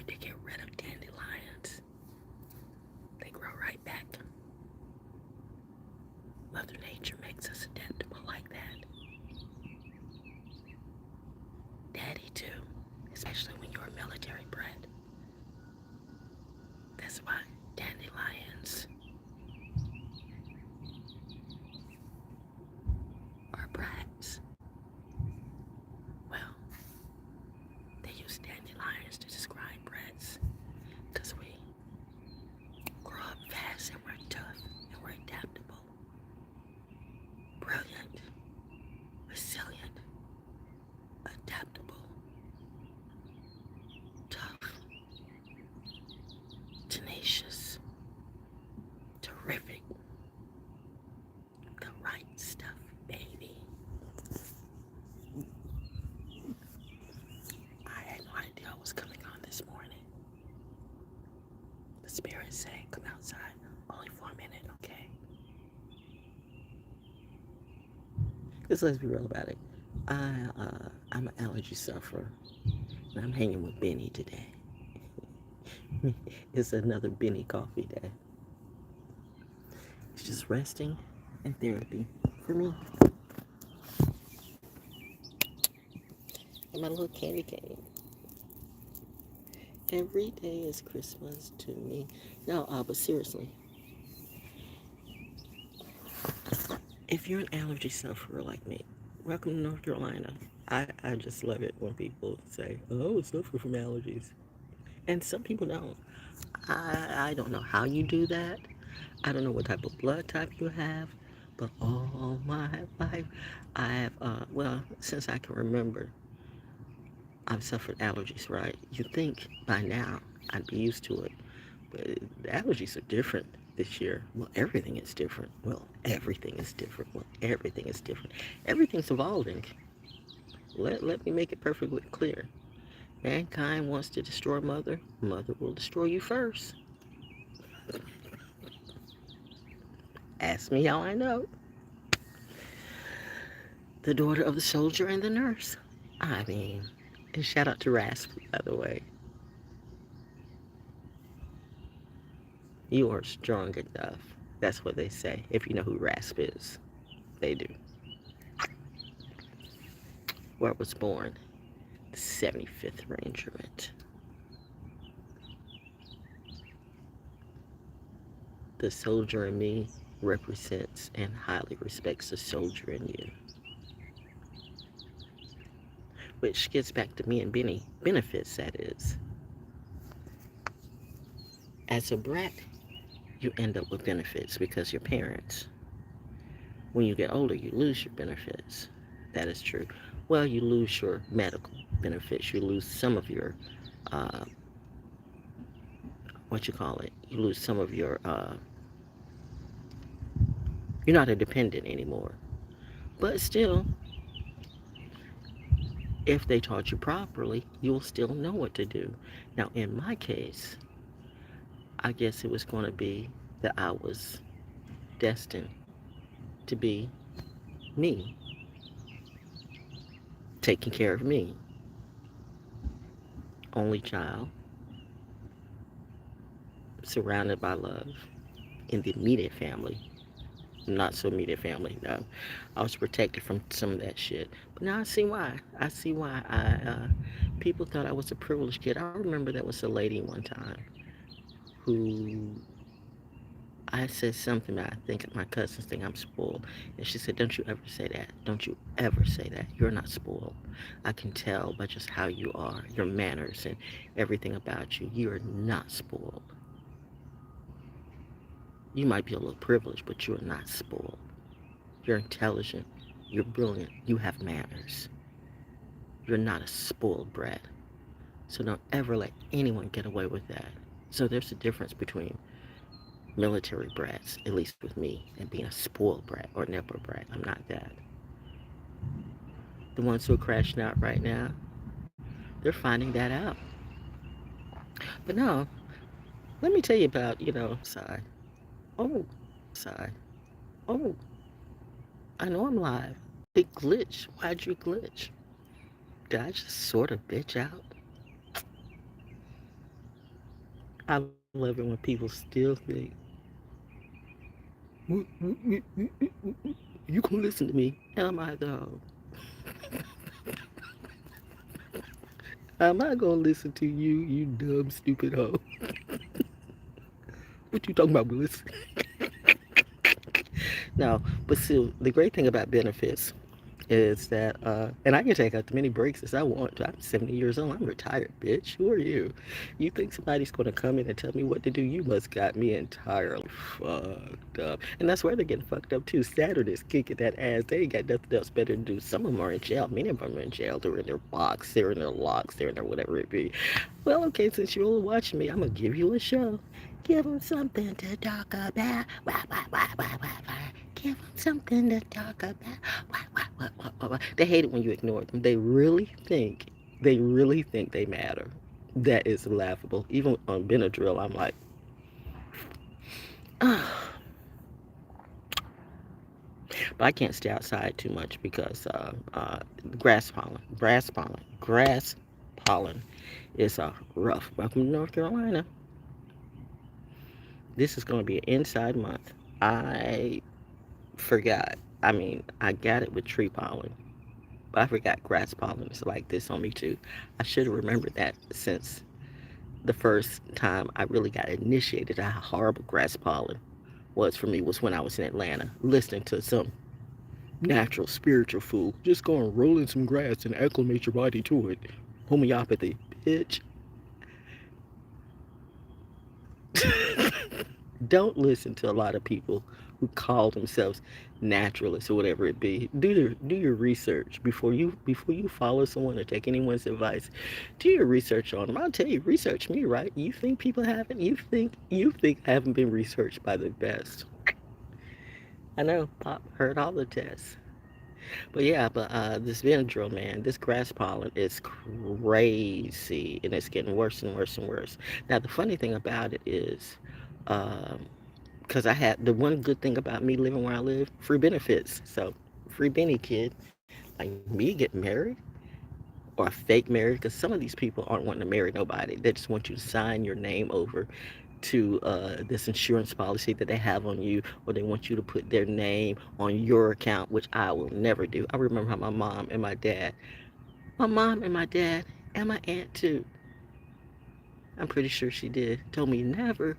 hard to get rid of dandelions. They grow right back. Mother Nature makes us adaptable like that. Daddy too, especially when you're military bred. That's why dandelions are brats. Well, they use dandelions to describe brats because we grow up fast and we're tough and we're adaptable, brilliant, resilient, adaptable, tough, tenacious, terrific, the right stuff, baby. I had no idea I was coming on this morning. The spirit saying, come outside, only for a minute, okay? Because let's be real about it. I'm an allergy sufferer, and I'm hanging with Benny today. It's another Benny coffee day. It's just resting and therapy for me. And my little candy cane. Every day is Christmas to me. No, but seriously, if you're an allergy sufferer like me, welcome to North Carolina. I just love it when people say, oh, I suffer from allergies. And some people don't. I don't know how you do that. I don't know what type of blood type you have. But all my life, I have, since I can remember, I've suffered allergies, right? You think by now I'd be used to it. But the allergies are different this year. Well, everything is different. Well, everything is different. Well, everything is different. Everything's evolving. Let me make it perfectly clear. Mankind wants to destroy Mother. Mother will destroy you first. Ask me how I know. The daughter of the soldier and the nurse. I mean, and shout out to Rasp, by the way. You are strong enough. That's what they say. If you know who Rasp is, they do. Where I was born, the 75th Regiment. The soldier in me represents and highly respects the soldier in you. Which gets back to me and Benny. Benefits, that is. As a brat, you end up with benefits because your parents. When you get older, you lose your benefits. That is true. Well, you lose your medical benefits. You lose some of your, uh, you lose some of your, you're not a dependent anymore. But still, if they taught you properly, you'll still know what to do. Now, in my case, I guess it was going to be that I was destined to be me, taking care of me. Only child, surrounded by love in the immediate family. Not so immediate family, no. I was protected from some of that shit. But now I see why. I see why people thought I was a privileged kid. I remember there was a lady one time who I said something that I think my cousins think I'm spoiled. And she said, don't you ever say that. Don't you ever say that. You're not spoiled. I can tell by just how you are, your manners and everything about you. You're not spoiled. You might be a little privileged, but you're not spoiled. You're intelligent. You're brilliant. You have manners. You're not a spoiled brat. So don't ever let anyone get away with that. So there's a difference between military brats, at least with me, and being a spoiled brat or never brat. I'm not that. The ones who are crashing out right now, they're finding that out. But no, let me tell you about, side. Oh, side. Oh, I know I'm live. Big glitch. Why'd you glitch? Did I just sort of bitch out? I love it when people still think, you can listen to me. Am I though? Am I gonna listen to you, you dumb, stupid hoe? What you talking about, Willis? No, but still, the great thing about benefits is that, and I can take out as many breaks as I want. I'm 70 years old. I'm retired, bitch. Who are you? You think somebody's going to come in and tell me what to do? You must got me entirely fucked up. And that's where they're getting fucked up too. Saturn is kicking that ass. They ain't got nothing else better to do. Some of them are in jail. Many of them are in jail. They're in their box. They're in their locks. They're in their whatever it be. Well, okay, since you're all watching me, I'm going to give you a show. Give them something to talk about. Wah, wah, wah, wah, wah, wah. Give them something to talk about. Wah, wah, wah, wah, wah, wah. They hate it when you ignore them. They really think they matter. That is laughable. Even on Benadryl, I'm like, ah. But I can't stay outside too much because grass pollen is rough. Welcome to North Carolina. This is going to be an inside month. I forgot. I mean, I got it with tree pollen, but I forgot grass pollen is like this on me too. I should have remembered that since the first time I really got initiated to how horrible grass pollen was for me was when I was in Atlanta, listening to some natural spiritual fool. Just go and roll in some grass and acclimate your body to it. Homeopathy, bitch. Don't listen to a lot of people who call themselves naturalists or whatever it be. Do your research before you follow someone or take anyone's advice. Do your research on them. I'll tell you, research me, right? You think people haven't? You think I haven't been researched by the best? I know. Pop heard all the tests. But yeah, this Benadryl, man, this grass pollen is crazy, and it's getting worse and worse and worse. Now the funny thing about it is, um, because I had the one good thing about me living where I live, free benefits. So free Benny kid, like me get married or fake married, because some of these people aren't wanting to marry nobody. They just want you to sign your name over to this insurance policy that they have on you, or they want you to put their name on your account, which I will never do. I remember how my mom and my dad, and my aunt too, I'm pretty sure she did, told me never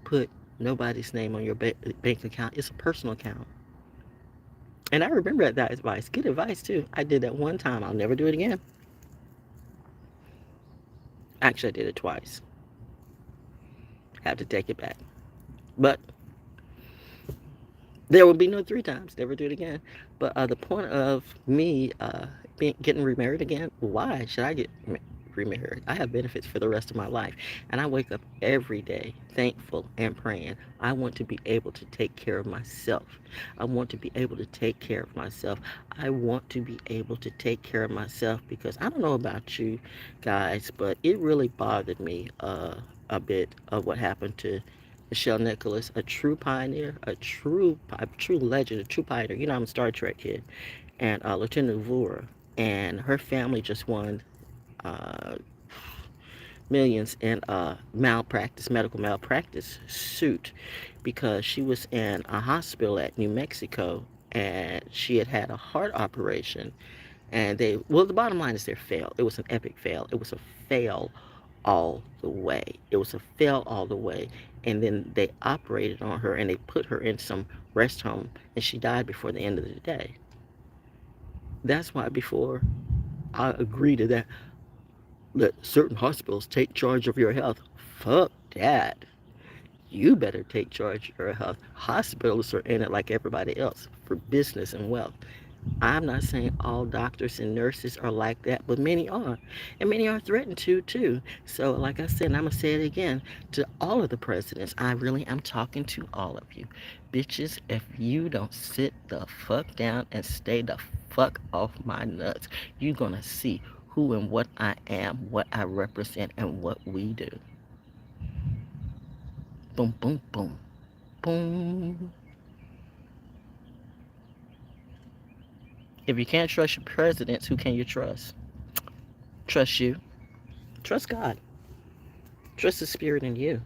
put nobody's name on your bank account. It's a personal account. And I remember that advice. Good advice too. I did that one time. I'll never do it again. Actually, I did it twice. Have to take it back. But there will be no three times. Never do it again. But the point of me getting remarried again, why should I get remarried? I have benefits for the rest of my life. And I wake up every day thankful and praying. I want to be able to take care of myself. I want to be able to take care of myself. I want to be able to take care of myself because I don't know about you guys, but it really bothered me a bit of what happened to Michelle Nicholas, a true pioneer, a true legend, a true pioneer. You know, I'm a Star Trek kid, and Lieutenant Uhura, and her family just won uh, millions in medical malpractice suit because she was in a hospital at New Mexico and she had a heart operation. And the bottom line is they failed. It was an epic fail. It was a fail all the way. It was a fail all the way. And then they operated on her and they put her in some rest home and she died before the end of the day. That's why before I agree to that, let certain hospitals take charge of your health. Fuck that. You better take charge of your health. Hospitals are in it like everybody else for business and wealth. I'm not saying all doctors and nurses are like that, but many are. And many are threatened to, too. So, like I said, and I'm going to say it again to all of the presidents. I really am talking to all of you. Bitches, if you don't sit the fuck down and stay the fuck off my nuts, you're going to see who and what I am, what I represent, and what we do. Boom, boom, boom, boom. If you can't trust your presidents, who can you trust? Trust you. Trust God. Trust the spirit in you.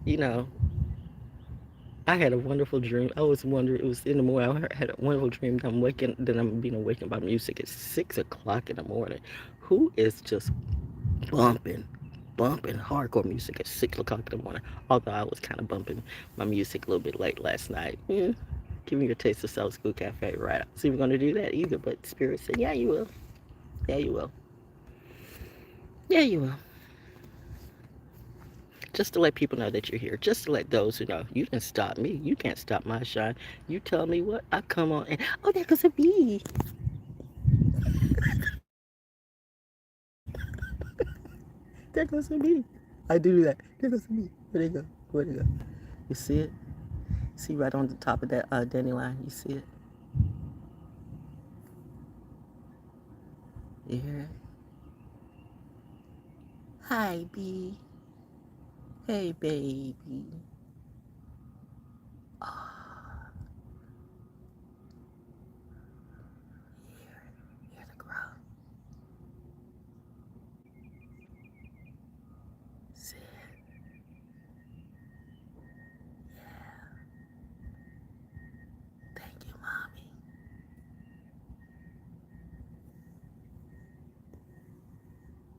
You know, I had a wonderful dream. I was wondering, it was in the morning. I had a wonderful dream that I'm being awakened by music at 6 o'clock in the morning. Who is just bumping, bumping hardcore music at 6 o'clock in the morning? Although I was kind of bumping my music a little bit late last night. Yeah, give me your taste of South School Cafe, right? I was even going to do that either, but Spirit said, yeah, you will. Yeah, you will. Yeah, you will. Just to let people know that you're here. Just to let those who know you didn't stop me. You can't stop my shine. You tell me what, I come on and oh, there goes a bee. There goes a bee. I do that. There goes a bee. Where'd it go? Where'd it go? You see it? See right on the top of that dandelion. You see it? You hear it? Hi, bee. Hey, baby. Oh, hear the growl. See it? Yeah. Thank you, mommy.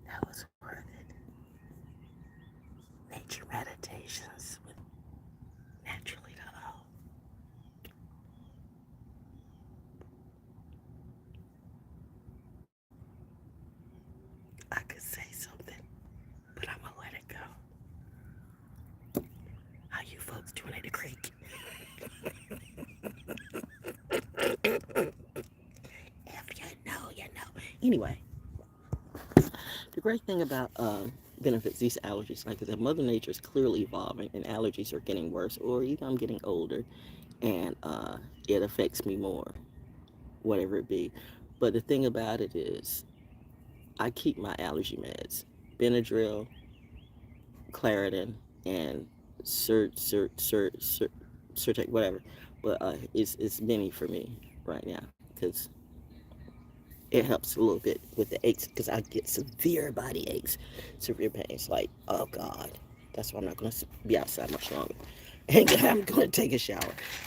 That was worth it. Nature meditations with naturally the O. I could say something, but I'm gonna let it go. How you folks doing at the creek? If you know, you know. Anyway, the great thing about benefits these allergies, like I said, Mother Nature is clearly evolving, and allergies are getting worse, or even I'm getting older, and it affects me more, whatever it be. But the thing about it is, I keep my allergy meds, Benadryl, Claritin, and Certec, whatever. But it's many for me right now because it helps a little bit with the aches because I get severe body aches, severe pains. Like, oh God, that's why I'm not going to be outside much longer. And I'm going to take a shower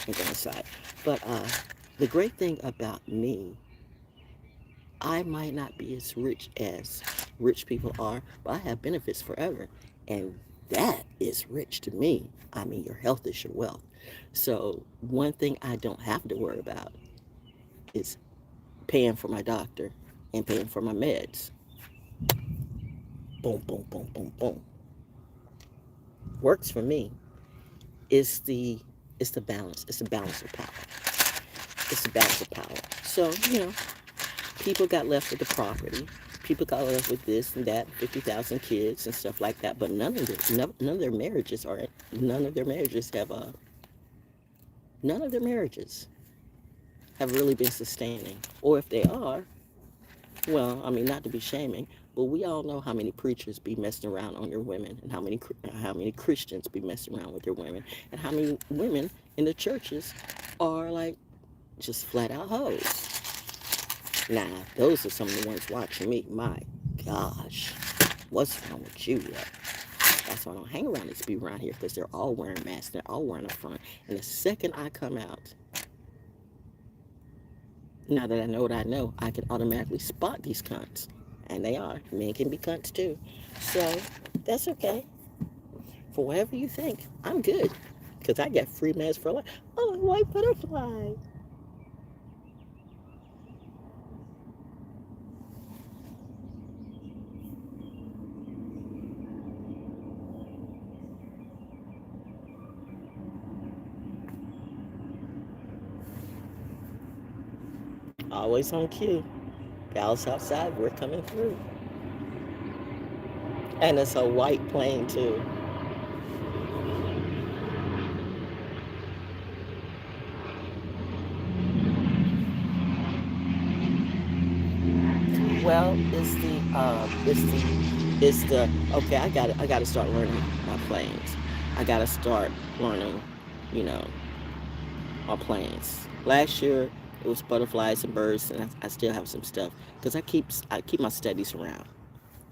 and go inside. But the great thing about me, I might not be as rich people are, but I have benefits forever. And that is rich to me. I mean, your health is your wealth. So, one thing I don't have to worry about is paying for my doctor and paying for my meds. Boom, boom, boom, boom, boom. Works for me. It's the it's the balance. It's the balance of power. It's the balance of power. So, people got left with the property. People got left with this and that, 50,000 kids and stuff like that. But none of their marriages are none of their marriages have none of their marriages have really been sustaining. Or if they are, well, I mean, not to be shaming, but we all know how many preachers be messing around on your women, and how many Christians be messing around with their women, and how many women in the churches are like just flat out hoes. Now, those are some of the ones watching me. My gosh, what's wrong with you? Yet? That's why I don't hang around these people around here because they're all wearing masks. They're all wearing a front. And the second I come out, now that I know what I know, I can automatically spot these cunts. And they are. Men can be cunts too. So that's okay. For whatever you think, I'm good. Because I got free masks for life. Oh, a white butterfly. Always on cue. Val's outside. We're coming through. And it's a white plane too. Well, it's the okay. I got to start learning my planes. I got to start learning, you know, my planes. Last year it was butterflies and birds, and I still have some stuff because I keep my studies around.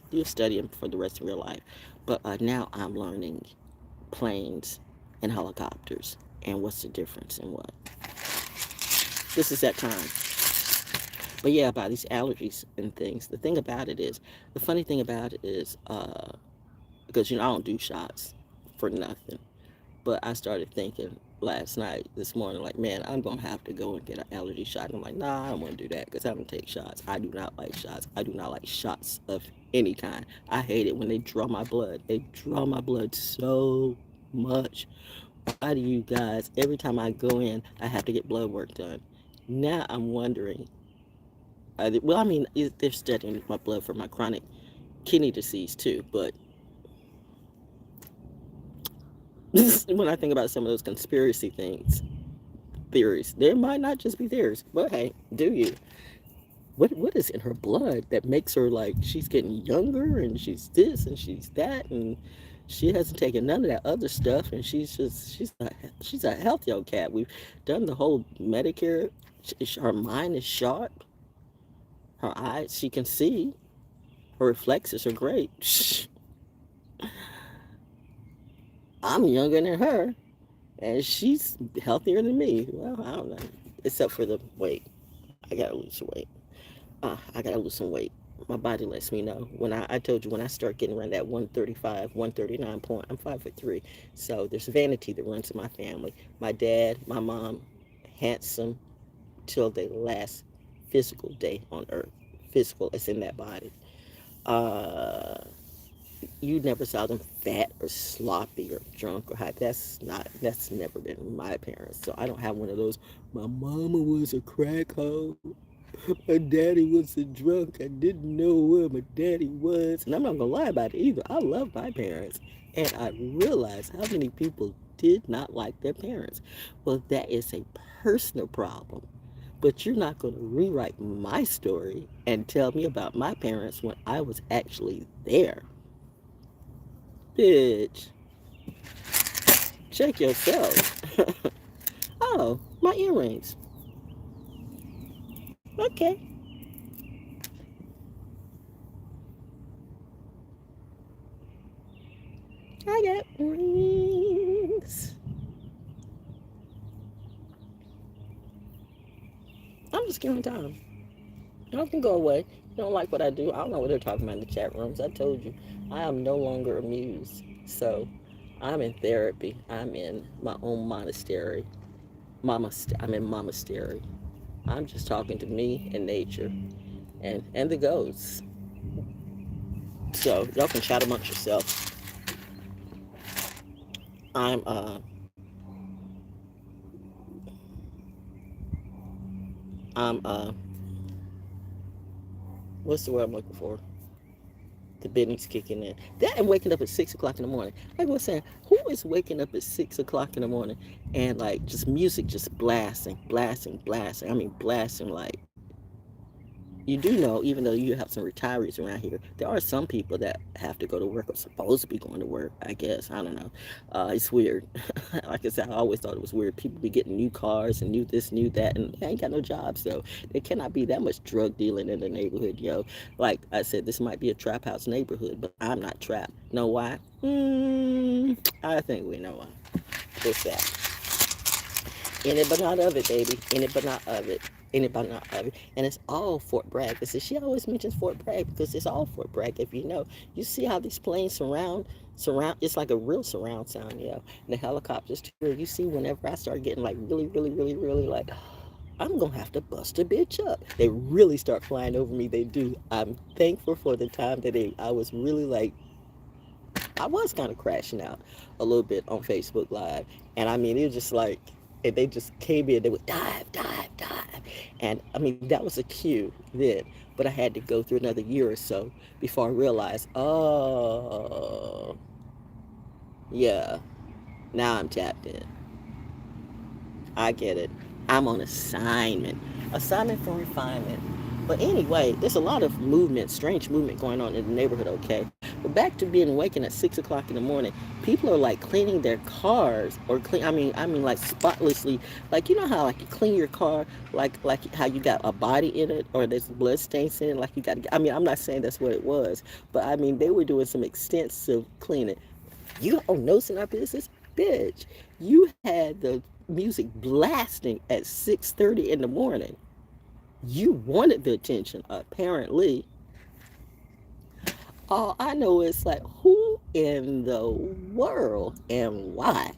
You'll study them for the rest of your life, but now I'm learning planes and helicopters, and what's the difference and what. This is that time. But yeah, about these allergies and things. The thing about it is, the funny thing about it is, because I don't do shots for nothing. But I started thinking last night, this morning, like, man, I'm gonna have to go and get an allergy shot. And I'm like, nah, I don't want to do that because I don't take shots. I do not like shots. I do not like shots of any kind. I hate it when they draw my blood. They draw my blood so much. Why do you guys? Every time I go in, I have to get blood work done. Now I'm wondering. Well, I mean, they're studying my blood for my chronic kidney disease too, but when I think about some of those conspiracy theories, there might not just be theories, but hey, do you? What is in her blood that makes her like she's getting younger and she's this and she's that and she hasn't taken none of that other stuff and she's a healthy old cat. We've done the whole Medicare. Her mind is sharp. Her eyes, she can see. Her reflexes are great. I'm younger than her, and she's healthier than me. Well, I don't know, except for the weight. I gotta lose some weight. I gotta lose some weight. My body lets me know. When I told you when I start getting around that 135, 139 point, I'm 5'3". So there's vanity that runs in my family. My dad, my mom, handsome till their last physical day on earth. Physical, it's in that body. Uh, you never saw them fat or sloppy or drunk or high. That's never been my parents. So I don't have one of those. My mama was a crack hoe. My daddy was a drunk. I didn't know where my daddy was. And I'm not gonna lie about it either. I love my parents. And I realized how many people did not like their parents. Well, that is a personal problem. But you're not going to rewrite my story and tell me about my parents when I was actually there. Bitch, check yourself. Oh, my earrings. Okay. I got rings. I'm just giving time. Y'all can go away. You don't like what I do. I don't know what they're talking about in the chat rooms. I told you, I am no longer amused. So I'm in therapy. I'm in my own monastery. I'm in monastery. I'm just talking to me and nature and the ghosts. So y'all can chat amongst yourself. I'm I'm what's the word I'm looking for? The business kicking in. That and waking up at 6 o'clock in the morning. Like I was saying, who is waking up at 6 o'clock in the morning and like just music just blasting, blasting, blasting. I mean blasting like you do know, even though you have some retirees around here, there are some people that have to go to work or supposed to be going to work, I guess. I don't know. It's weird. Like I said, I always thought it was weird. People be getting new cars and new this, new that, and they ain't got no jobs, so there cannot be that much drug dealing in the neighborhood, yo. Like I said, this might be a trap house neighborhood, but I'm not trapped. Know why? I think we know why. What's that? In it but not of it, baby. In it but not of it. In it but not of it. And it's all Fort Bragg. Because she always mentions Fort Bragg because it's all Fort Bragg. If you know, you see how these planes surround. It's like a real surround sound, And the helicopters too. You see, whenever I start getting like really, really, really, really like, I'm gonna have to bust a bitch up. They really start flying over me. They do. I'm thankful for the time that I was really like I was kind of crashing out a little bit on Facebook Live. And I mean, it was just like, and they just came in, they would dive, dive, dive. And I mean, that was a cue then. But I had to go through another year or so before I realized, oh, yeah, now I'm tapped in. I get it. I'm on assignment. Assignment for refinement. But anyway, there's a lot of movement, strange movement going on in the neighborhood, okay? But back to being waking at 6 o'clock in the morning, people are like cleaning their cars or I mean like spotlessly, like you know how like you clean your car, like how you got a body in it or there's blood stains in it, I mean I'm not saying that's what it was, but I mean they were doing some extensive cleaning. You don't know synopsis, bitch. You had the music blasting at 6:30 in the morning. You wanted the attention, apparently. All I know is like, who in the world and why?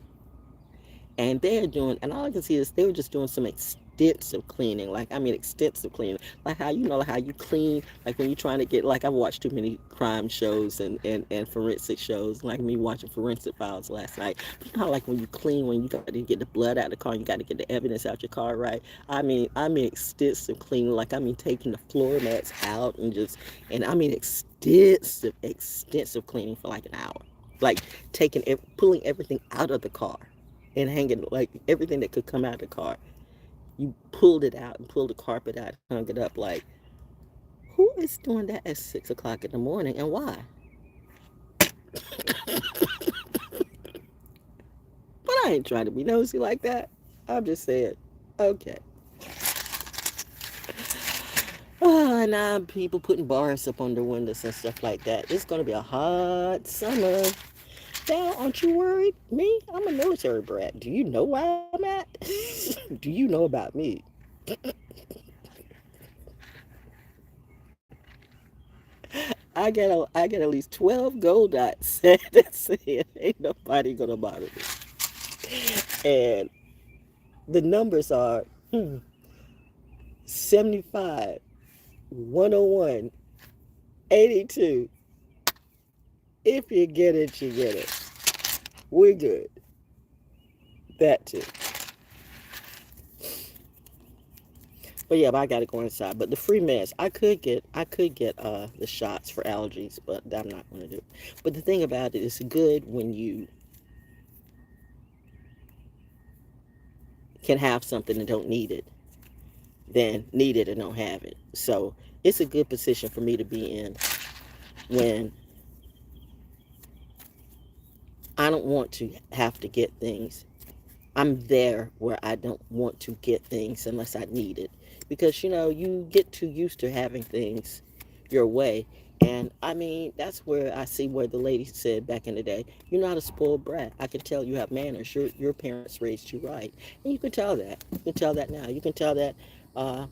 And they're doing, and all I can see is they were just doing some extensive cleaning. Like, I mean, extensive cleaning. Like how, you know, like how you clean, like when you're trying to get, like, I've watched too many crime shows and forensic shows, like me watching Forensic Files last night. But you know how, like, when you clean, when you got to get the blood out of the car, you got to get the evidence out your car, right? I mean extensive cleaning. Like, I mean, taking the floor mats out and just, and I mean, extensive cleaning for like an hour. Like, pulling everything out of the car and hanging, like, everything that could come out of the car. You pulled it out and pulled the carpet out, hung it up. Like, who is doing that at 6 o'clock in the morning and why? But I ain't trying to be nosy like that. I'm just saying, okay. Oh, and now people putting bars up on their windows and stuff like that. It's going to be a hot summer. Now, aren't you worried? Me? I'm a military brat. Do you know where I'm at? Do you know about me? I get at least 12 gold dots that say ain't nobody gonna bother me. And the numbers are 75, 101, 82. If you get it, you get it. We're good. That too. But yeah, but I gotta go inside. But the free meds, I could get the shots for allergies, but I'm not gonna do it. But the thing about it is good when you can have something and don't need it, than need it and don't have it. So it's a good position for me to be in when I don't want to have to get things. I'm there where I don't want to get things unless I need it. Because, you know, you get too used to having things your way. And I mean, that's where I see where the lady said back in the day, you're not a spoiled brat. I can tell you have manners. Your parents raised you right. And you can tell that. You can tell that now. You can tell that uh,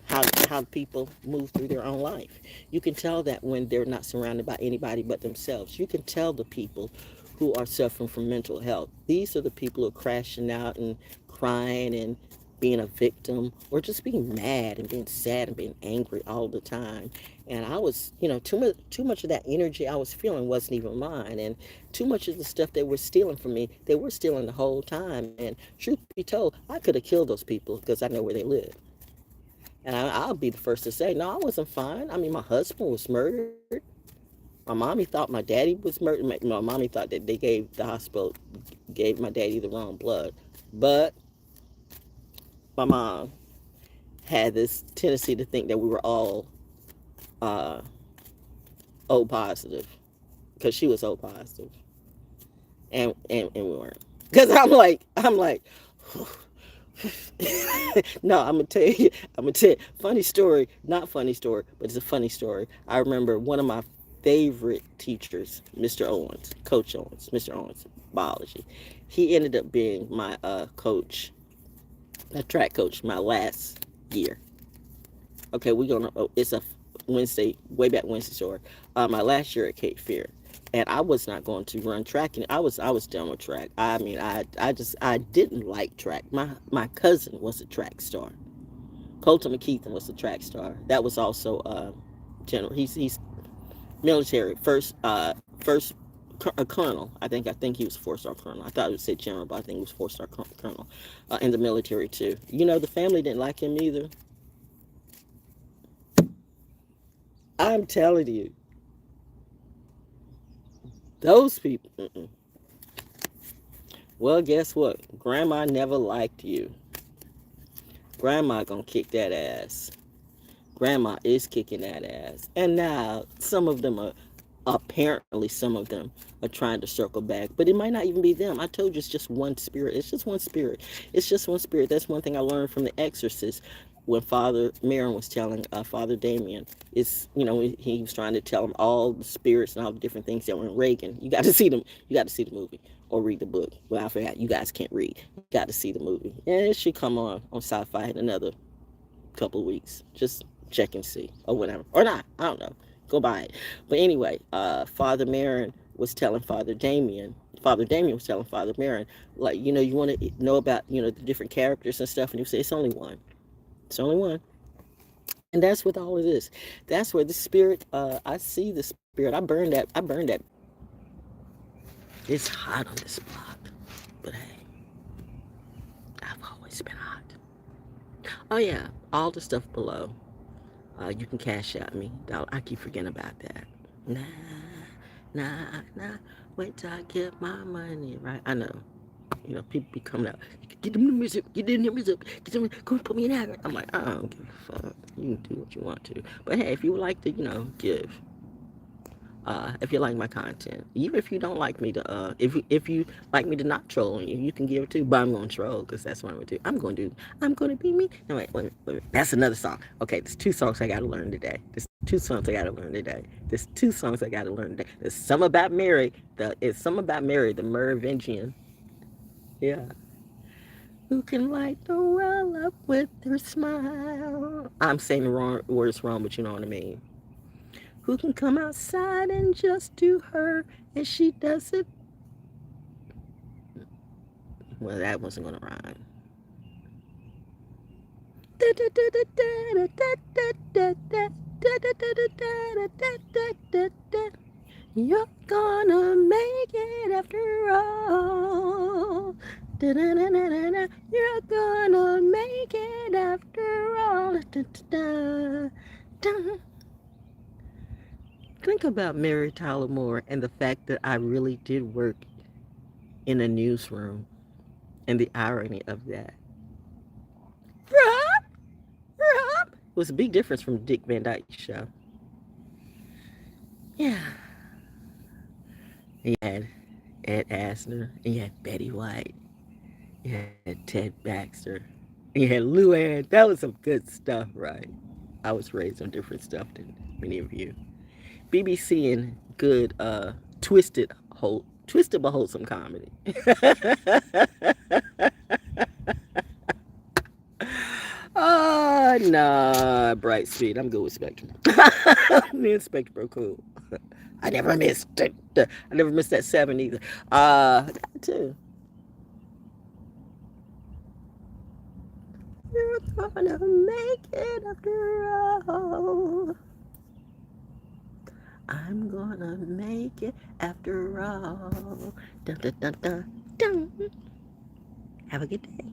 how people move through their own life. You can tell that when they're not surrounded by anybody but themselves. You can tell the people who are suffering from mental health. These are the people who are crashing out and crying and being a victim or just being mad and being sad and being angry all the time. And I was, you know, too much of that energy I was feeling wasn't even mine. And too much of the stuff they were stealing from me, they were stealing the whole time. And truth be told, I could have killed those people because I know where they live. And I'll be the first to say, no, I wasn't fine. I mean, my husband was murdered. My mommy thought my daddy was murdered. My mommy thought that they gave the hospital, gave my daddy the wrong blood. But my mom had this tendency to think that we were all uh, O positive because she was O positive, and we weren't. Because I'm like, no, I'm gonna tell you, funny story, not funny story, but it's a funny story. I remember one of my favorite teachers, Mr. Owens, Coach Owens, Mr. Owens, biology. He ended up being my coach, a track coach, my last year. Okay, we're gonna. Oh, it's a Wednesday, way back Wednesday story. My last year at Cape Fear, and I was not going to run track, and I was done with track. I mean, I didn't like track. My cousin was a track star. Colton McKeithen was a track star. That was also general. He's military first a colonel. I think he was 4-star colonel. I thought it would say general, but I think he was 4-star colonel in the military too. You know, the family didn't like him either. I'm telling you, those people. Well, guess what? Grandma never liked you. Grandma gonna kick that ass. Grandma is kicking that ass. And now some of them are, apparently some of them are trying to circle back, but it might not even be them. I told you it's just one spirit. It's just one spirit. It's just one spirit. That's one thing I learned from The Exorcist. when Father Marin was telling Father Damien, it's, he was trying to tell him all the spirits and all the different things that were in Reagan. You got to see them. You got to see the movie or read the book. Well, I forgot. You guys can't read. You got to see the movie. And it should come on Sci-Fi in another couple of weeks. Just check and see or whatever, or not. I don't know. Go buy it. But anyway, Father Marin was telling Father Damien. Father Damien was telling Father Marin, like, you want to know about, the different characters and stuff, and he would say, it's only one. It's only one. And that's with all of this. That's where the spirit, I see the spirit. I burned that. It's hot on this block. But hey, I've always been hot. Oh yeah, all the stuff below. You can Cashapp Me. I keep forgetting about that. Nah, nah. Wait till I get my money, right? I know. People be coming out. Get them numbers up. Get them numbers up. Get them. Come put me in that. I'm like, I don't give a fuck. You can do what you want to. But hey, if you would like to, give. If you like my content, even if you don't like me to, if you like me to not troll on you, you can give it too. But I'm gonna troll because that's what I'm gonna do. I'm gonna be me. No, wait. That's another song. Okay, there's two songs I gotta learn today. There's two songs I gotta learn today. There's some about Mary. It's some about Mary, the Merovingian. Yeah. Who can light the world up with her smile? I'm saying the wrong words wrong, but you know what I mean. Who can come outside and just do her and she does it? Well, that wasn't gonna rhyme. You're gonna make it after all. You're gonna make it after all. Think about Mary Tyler Moore and the fact that I really did work in a newsroom and the irony of that. Rob. It was a big difference from Dick Van Dyke's show. Yeah. You had Ed Asner, and you had Betty White, you had Ted Baxter, and you had Lou Ann. That was some good stuff, right? I was raised on different stuff than many of you. BBC and good twisted but wholesome comedy. Oh, nah, Bright Speed. I'm good with Spectrum. Me and Spectrum are cool. I never missed it. I never missed that 7 either. That too. You're gonna make it after all. I'm gonna make it after all. Dun, dun, dun, dun, dun. Have a good day.